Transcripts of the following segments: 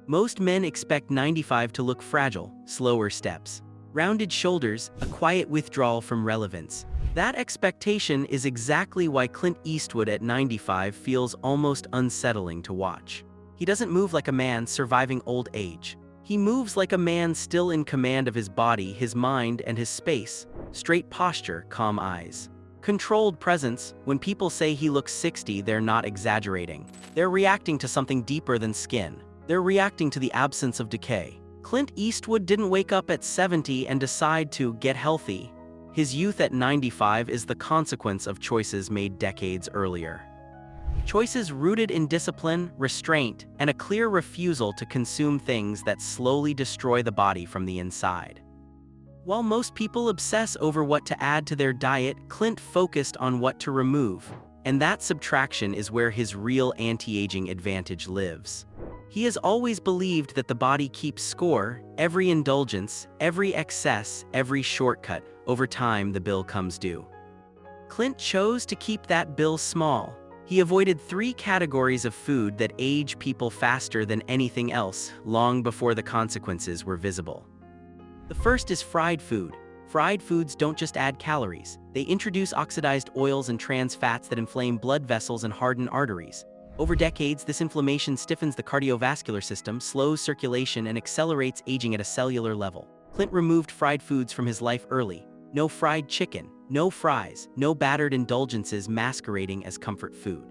Most men expect 95 to look fragile, slower steps, rounded shoulders, a quiet withdrawal from relevance. That expectation is exactly why Clint Eastwood at 95 feels almost unsettling to watch. He doesn't move like a man surviving old age. He moves like a man still in command of his body, his mind, and his space. Straight posture, calm eyes. Controlled presence. When people say he looks 60, they're not exaggerating. They're reacting to something deeper than skin. They're reacting to the absence of decay. Clint Eastwood didn't wake up at 70 and decide to get healthy. His youth at 95 is the consequence of choices made decades earlier. Choices rooted in discipline, restraint, and a clear refusal to consume things that slowly destroy the body from the inside. While most people obsess over what to add to their diet, Clint focused on what to remove, and that subtraction is where his real anti-aging advantage lives. He has always believed that the body keeps score. Every indulgence, every excess, every shortcut, over time the bill comes due. Clint chose to keep that bill small. He avoided 3 categories of food that age people faster than anything else, long before the consequences were visible. The first is fried food. Fried foods don't just add calories, they introduce oxidized oils and trans fats that inflame blood vessels and harden arteries. Over decades, this inflammation stiffens the cardiovascular system, slows circulation, and accelerates aging at a cellular level. Clint removed fried foods from his life early. No fried chicken, no fries, no battered indulgences masquerading as comfort food.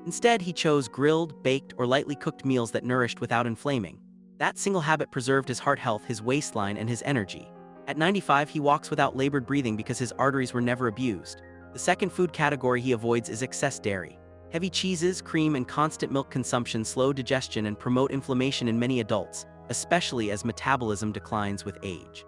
Instead, he chose grilled, baked, or lightly cooked meals that nourished without inflaming. That single habit preserved his heart health, his waistline, and his energy. At 95, he walks without labored breathing because his arteries were never abused. The second food category he avoids is excess dairy. Heavy cheeses, cream, and constant milk consumption slow digestion and promote inflammation in many adults, especially as metabolism declines with age.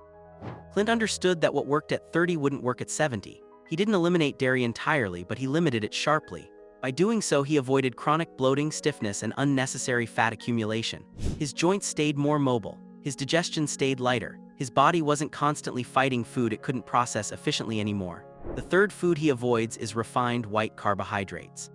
Clint understood that what worked at 30 wouldn't work at 70. He didn't eliminate dairy entirely, but he limited it sharply. By doing so, he avoided chronic bloating, stiffness, and unnecessary fat accumulation. His joints stayed more mobile. His digestion stayed lighter. His body wasn't constantly fighting food it couldn't process efficiently anymore. The third food he avoids is refined white carbohydrates.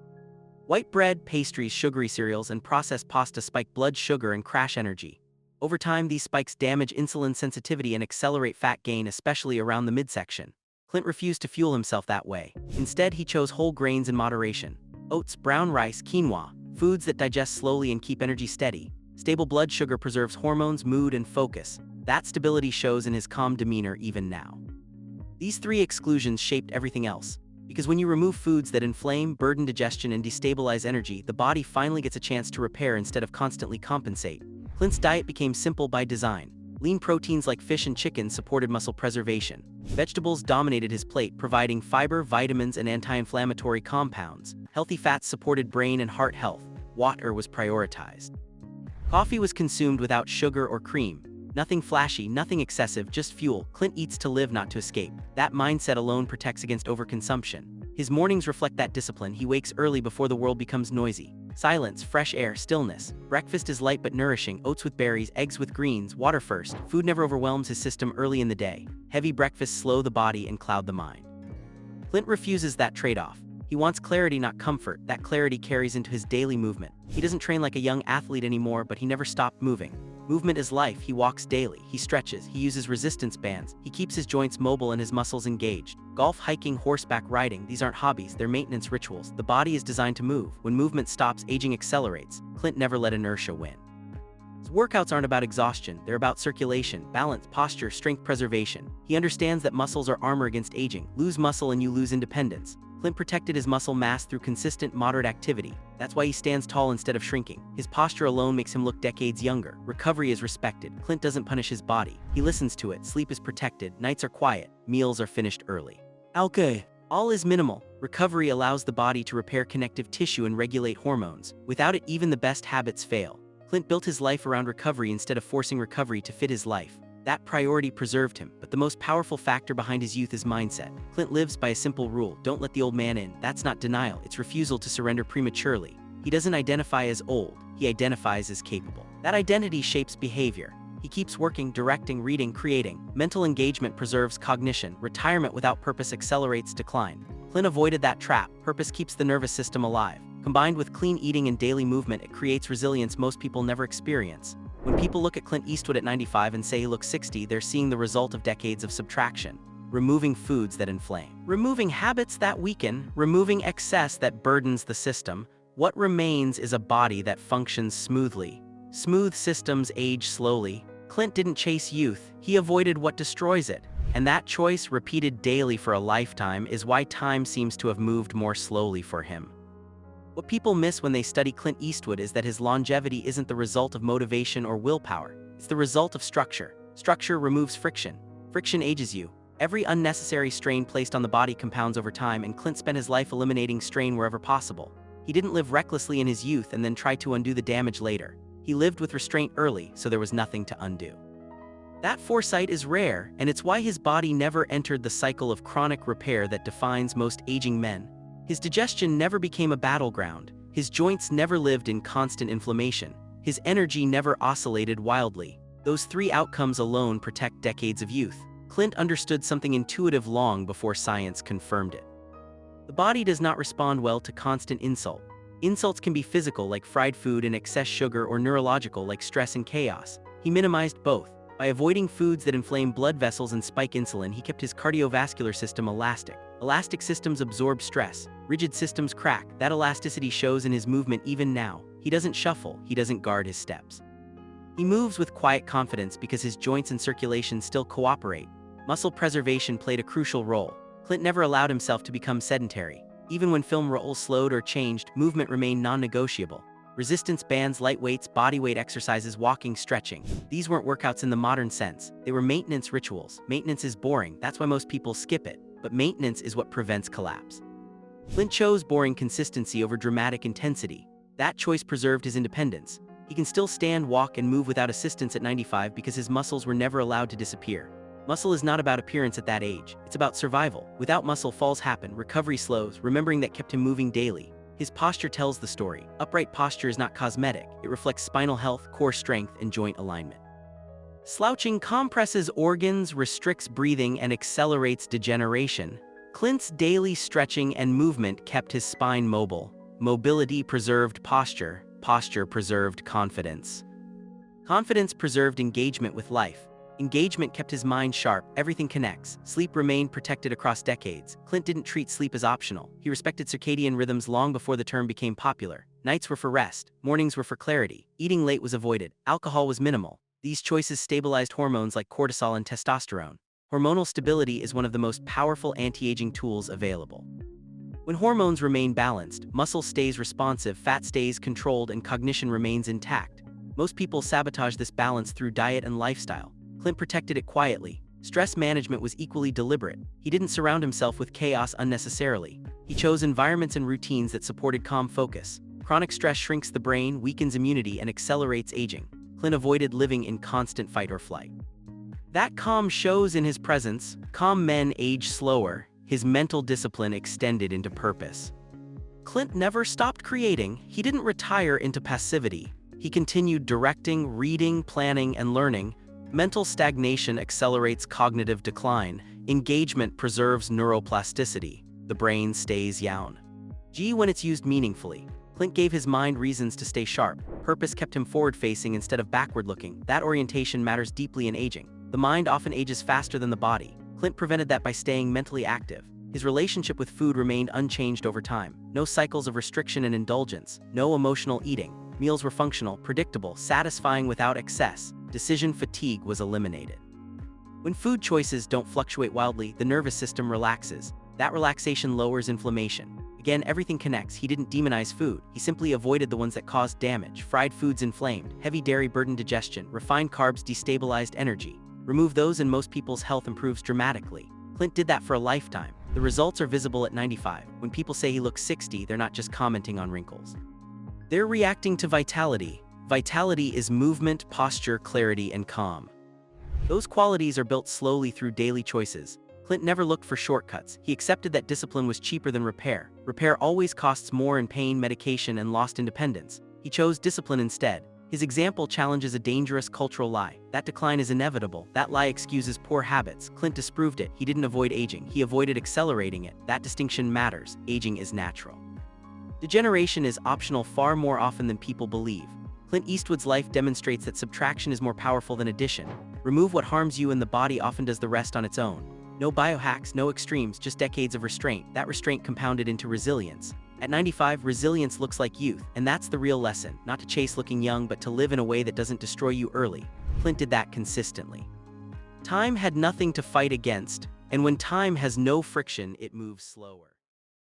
White bread, pastries, sugary cereals, and processed pasta spike blood sugar and crash energy. Over time, these spikes damage insulin sensitivity and accelerate fat gain, especially around the midsection. Clint refused to fuel himself that way. Instead, he chose whole grains in moderation. Oats, brown rice, quinoa, foods that digest slowly and keep energy steady. Stable blood sugar preserves hormones, mood, and focus. That stability shows in his calm demeanor even now. These 3 exclusions shaped everything else. Because when you remove foods that inflame, burden digestion, and destabilize energy, the body finally gets a chance to repair instead of constantly compensate. Clint's diet became simple by design. Lean proteins like fish and chicken supported muscle preservation. Vegetables dominated his plate, providing fiber, vitamins, and anti-inflammatory compounds. Healthy fats supported brain and heart health. Water was prioritized. Coffee was consumed without sugar or cream. Nothing flashy, nothing excessive, just fuel. Clint eats to live, not to escape. That mindset alone protects against overconsumption. His mornings reflect that discipline. He wakes early before the world becomes noisy. Silence, fresh air, stillness. Breakfast is light but nourishing. Oats with berries, eggs with greens, water first. Food never overwhelms his system early in the day. Heavy breakfasts slow the body and cloud the mind. Clint refuses that trade-off. He wants clarity, not comfort. That clarity carries into his daily movement. He doesn't train like a young athlete anymore, but he never stopped moving. Movement is life. He walks daily, he stretches, he uses resistance bands, he keeps his joints mobile and his muscles engaged. Golf, hiking, horseback riding, these aren't hobbies, they're maintenance rituals. The body is designed to move. When movement stops, aging accelerates. Clint never let inertia win. His workouts aren't about exhaustion, they're about circulation, balance, posture, strength preservation. He understands that muscles are armor against aging. Lose muscle and you lose independence. Clint protected his muscle mass through consistent, moderate activity. That's why he stands tall instead of shrinking. His posture alone makes him look decades younger. Recovery is respected. Clint doesn't punish his body. He listens to it. Sleep is protected. Nights are quiet. Meals are finished early. Okay. All is minimal. Recovery allows the body to repair connective tissue and regulate hormones. Without it, even the best habits fail. Clint built his life around recovery instead of forcing recovery to fit his life. That priority preserved him, but the most powerful factor behind his youth is mindset. Clint lives by a simple rule: don't let the old man in. That's not denial, it's refusal to surrender prematurely. He doesn't identify as old, he identifies as capable. That identity shapes behavior. He keeps working, directing, reading, creating. Mental engagement preserves cognition. Retirement without purpose accelerates decline. Clint avoided that trap. Purpose keeps the nervous system alive. Combined with clean eating and daily movement, it creates resilience most people never experience. When people look at Clint Eastwood at 95 and say he looks 60, they're seeing the result of decades of subtraction. Removing foods that inflame, removing habits that weaken, removing excess that burdens the system. What remains is a body that functions smoothly. Smooth systems age slowly. Clint didn't chase youth, he avoided what destroys it. And that choice, repeated daily for a lifetime, is why time seems to have moved more slowly for him. What people miss when they study Clint Eastwood is that his longevity isn't the result of motivation or willpower. It's the result of structure. Structure removes friction. Friction ages you. Every unnecessary strain placed on the body compounds over time, and Clint spent his life eliminating strain wherever possible. He didn't live recklessly in his youth and then try to undo the damage later. He lived with restraint early, so there was nothing to undo. That foresight is rare, and it's why his body never entered the cycle of chronic repair that defines most aging men. His digestion never became a battleground. His joints never lived in constant inflammation. His energy never oscillated wildly. Those three outcomes alone protect decades of youth. Clint understood something intuitive long before science confirmed it. The body does not respond well to constant insult. Insults can be physical, like fried food and excess sugar, or neurological, like stress and chaos. He minimized both. By avoiding foods that inflame blood vessels and spike insulin, he kept his cardiovascular system elastic. Elastic systems absorb stress. Rigid systems crack. That elasticity shows in his movement even now. He doesn't shuffle, he doesn't guard his steps. He moves with quiet confidence because his joints and circulation still cooperate. Muscle preservation played a crucial role. Clint never allowed himself to become sedentary. Even when film roles slowed or changed, movement remained non-negotiable. Resistance bands, light weights, bodyweight exercises, walking, stretching. These weren't workouts in the modern sense. They were maintenance rituals. Maintenance is boring, that's why most people skip it. But maintenance is what prevents collapse. Clint chose boring consistency over dramatic intensity. That choice preserved his independence. He can still stand, walk, and move without assistance at 95 because his muscles were never allowed to disappear. Muscle is not about appearance at that age, it's about survival. Without muscle, falls happen, recovery slows. Remembering that kept him moving daily. His posture tells the story. Upright posture is not cosmetic, it reflects spinal health, core strength, and joint alignment. Slouching compresses organs, restricts breathing, and accelerates degeneration. Clint's daily stretching and movement kept his spine mobile. Mobility preserved posture, posture preserved confidence. Confidence preserved engagement with life. Engagement kept his mind sharp. Everything connects. Sleep remained protected across decades. Clint didn't treat sleep as optional. He respected circadian rhythms long before the term became popular. Nights were for rest. Mornings were for clarity. Eating late was avoided. Alcohol was minimal. These choices stabilized hormones like cortisol and testosterone. Hormonal stability is one of the most powerful anti-aging tools available. When hormones remain balanced, muscle stays responsive, fat stays controlled, and cognition remains intact. Most people sabotage this balance through diet and lifestyle. Clint protected it quietly. Stress management was equally deliberate. He didn't surround himself with chaos unnecessarily. He chose environments and routines that supported calm focus. Chronic stress shrinks the brain, weakens immunity, and accelerates aging. Clint avoided living in constant fight or flight. That calm shows in his presence. Calm men age slower. His mental discipline extended into purpose. Clint never stopped creating. He didn't retire into passivity. He continued directing, reading, planning, and learning. Mental stagnation accelerates cognitive decline. Engagement preserves neuroplasticity. The brain stays young. When it's used meaningfully. Clint gave his mind reasons to stay sharp. Purpose kept him forward-facing instead of backward-looking. That orientation matters deeply in aging. The mind often ages faster than the body. Clint prevented that by staying mentally active. His relationship with food remained unchanged over time. No cycles of restriction and indulgence. No emotional eating. Meals were functional, predictable, satisfying without excess. Decision fatigue was eliminated. When food choices don't fluctuate wildly, the nervous system relaxes. That relaxation lowers inflammation. Again, everything connects. He didn't demonize food. He simply avoided the ones that caused damage. Fried foods inflamed. Heavy dairy burdened digestion. Refined carbs destabilized energy. Remove those and most people's health improves dramatically. Clint did that for a lifetime. The results are visible at 95. When people say he looks 60, they're not just commenting on wrinkles. They're reacting to vitality. Vitality is movement, posture, clarity, and calm. Those qualities are built slowly through daily choices. Clint never looked for shortcuts. He accepted that discipline was cheaper than repair. Repair always costs more in pain, medication, and lost independence. He chose discipline instead. His example challenges a dangerous cultural lie. That decline is inevitable. That lie excuses poor habits. Clint disproved it. He didn't avoid aging. He avoided accelerating it. That distinction matters. Aging is natural. Degeneration is optional far more often than people believe. Clint Eastwood's life demonstrates that subtraction is more powerful than addition. Remove what harms you and the body often does the rest on its own. No biohacks, no extremes, just decades of restraint. That restraint compounded into resilience. At 95, resilience looks like youth, and that's the real lesson. Not to chase looking young, but to live in a way that doesn't destroy you early. Clint did that consistently. Time had nothing to fight against, and when time has no friction, it moves slower.